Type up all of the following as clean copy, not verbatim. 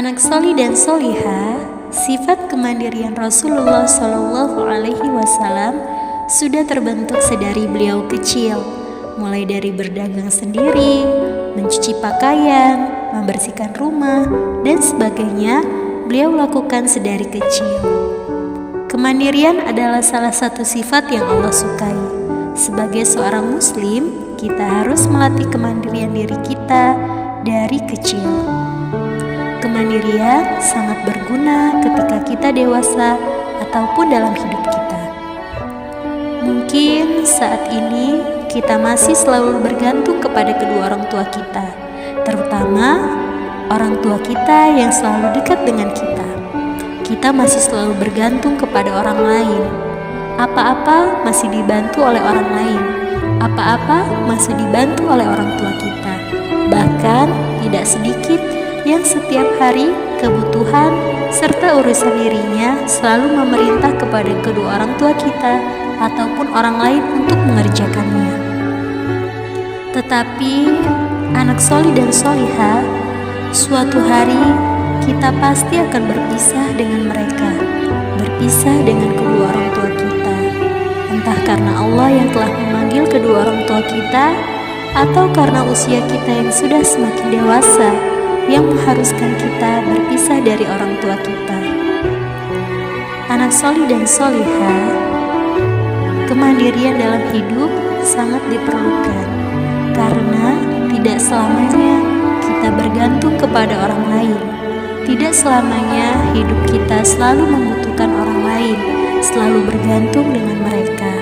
Anak solih dan solihah, sifat kemandirian Rasulullah Shallallahu Alaihi Wasallam sudah terbentuk sedari beliau kecil, mulai dari berdagang sendiri, mencuci pakaian, membersihkan rumah, dan sebagainya. Beliau lakukan sedari kecil. Kemandirian adalah salah satu sifat yang Allah sukai. Sebagai seorang Muslim, kita harus melatih kemandirian diri kita dari kecil. Kemandirian sangat berguna ketika kita dewasa ataupun dalam hidup kita. Mungkin saat ini kita masih selalu bergantung kepada kedua orang tua kita, terutama orang tua kita yang selalu dekat dengan kita. Kita masih selalu bergantung kepada orang lain. Apa-apa masih dibantu oleh orang lain. Apa-apa masih dibantu oleh orang tua kita. Bahkan tidak sedikit yang setiap hari kebutuhan serta urusan dirinya selalu memerintah kepada kedua orang tua kita ataupun orang lain untuk mengerjakannya. Tetapi anak solih dan solihah, suatu hari kita pasti akan berpisah dengan mereka, berpisah dengan kedua orang tua kita. Entah karena Allah yang telah memanggil kedua orang tua kita, atau karena usia kita yang sudah semakin dewasa yang mengharuskan kita berpisah dari orang tua kita. Anak solih dan solihah, kemandirian dalam hidup sangat diperlukan, karena tidak selamanya kita bergantung kepada orang lain. Tidak selamanya hidup kita selalu membutuhkan orang lain, selalu bergantung dengan mereka.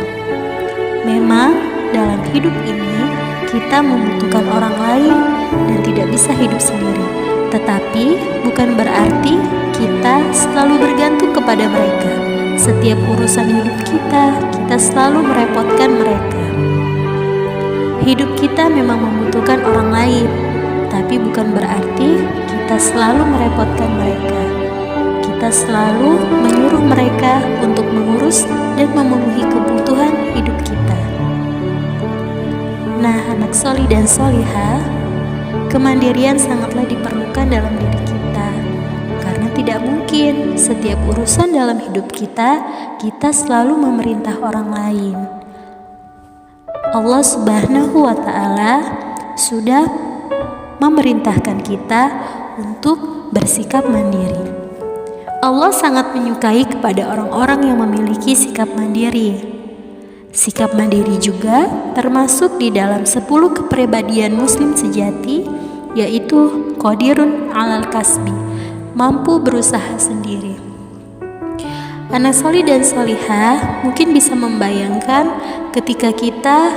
Memang dalam hidup ini kita membutuhkan orang lain dan tidak bisa hidup sendiri. Tetapi bukan berarti kita selalu bergantung kepada mereka. Setiap urusan hidup kita selalu merepotkan mereka. Hidup kita memang membutuhkan orang lain, tapi bukan berarti kita selalu merepotkan mereka. Kita selalu menyuruh mereka untuk mengurus dan memenuhi kebutuhan hidup kita. Nah, anak solih dan solihah, kemandirian sangatlah diperlukan dalam diri kita, karena tidak mungkin setiap urusan dalam hidup kita selalu memerintah orang lain. Allah Subhanahu wa Ta'ala sudah memerintahkan kita untuk bersikap mandiri. Allah sangat menyukai kepada orang-orang yang memiliki sikap mandiri. Sikap mandiri juga termasuk di dalam 10 kepribadian muslim sejati, yaitu qadirun alal kasbi, mampu berusaha sendiri. Anak solih dan solihah mungkin bisa membayangkan ketika kita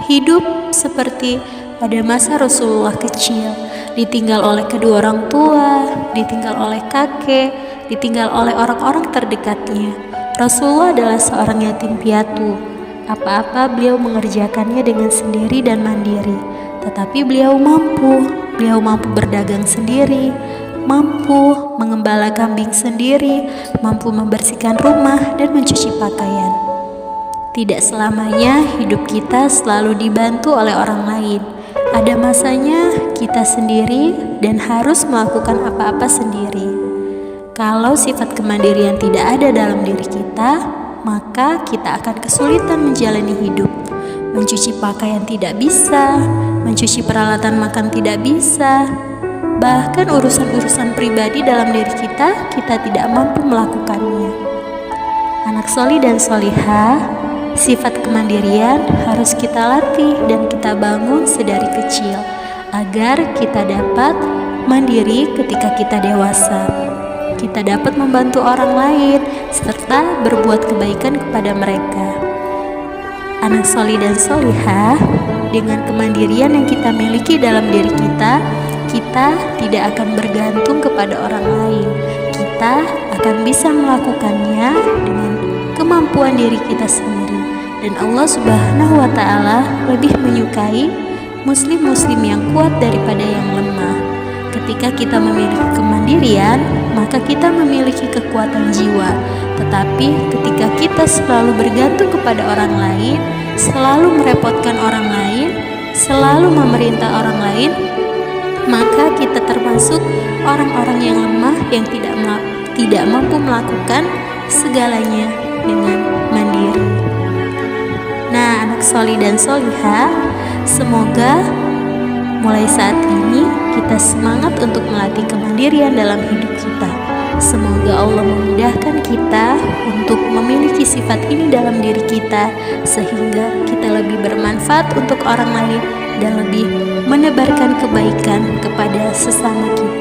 hidup seperti pada masa Rasulullah kecil, ditinggal oleh kedua orang tua, ditinggal oleh kakek, ditinggal oleh orang-orang terdekatnya. Rasulullah adalah seorang yatim piatu. Apa-apa beliau mengerjakannya dengan sendiri dan mandiri. Tetapi beliau mampu berdagang sendiri, mampu mengembala kambing sendiri, mampu membersihkan rumah dan mencuci pakaian. Tidak selamanya hidup kita selalu dibantu oleh orang lain. Ada masanya kita sendiri dan harus melakukan apa-apa sendiri. Kalau sifat kemandirian tidak ada dalam diri kita, maka kita akan kesulitan menjalani hidup. Mencuci pakaian tidak bisa, mencuci peralatan makan tidak bisa, bahkan urusan-urusan pribadi dalam diri kita tidak mampu melakukannya. Anak solih dan solihah, sifat kemandirian harus kita latih dan kita bangun sedari kecil, agar kita dapat mandiri ketika kita dewasa. Kita dapat membantu orang lain serta berbuat kebaikan kepada mereka. Anak solih dan solihah, dengan kemandirian yang kita miliki dalam diri kita tidak akan bergantung kepada orang lain. Kita akan bisa melakukannya dengan kemampuan diri kita sendiri. Dan Allah Subhanahu wa Ta'ala lebih menyukai muslim-muslim yang kuat daripada yang lemah. Ketika kita memiliki kemandirian, maka kita memiliki kekuatan jiwa. Tetapi ketika kita selalu bergantung kepada orang lain, selalu merepotkan orang lain, selalu memerintah orang lain, maka kita termasuk orang-orang yang lemah yang tidak mampu melakukan segalanya dengan mandiri. Nah, anak soli dan soliha, semoga mulai saat ini kita semangat untuk melatih kemandirian dalam hidup kita. Semoga Allah memudahkan kita untuk memiliki sifat ini dalam diri kita, sehingga kita lebih bermanfaat untuk orang lain dan lebih menebarkan kebaikan kepada sesama kita.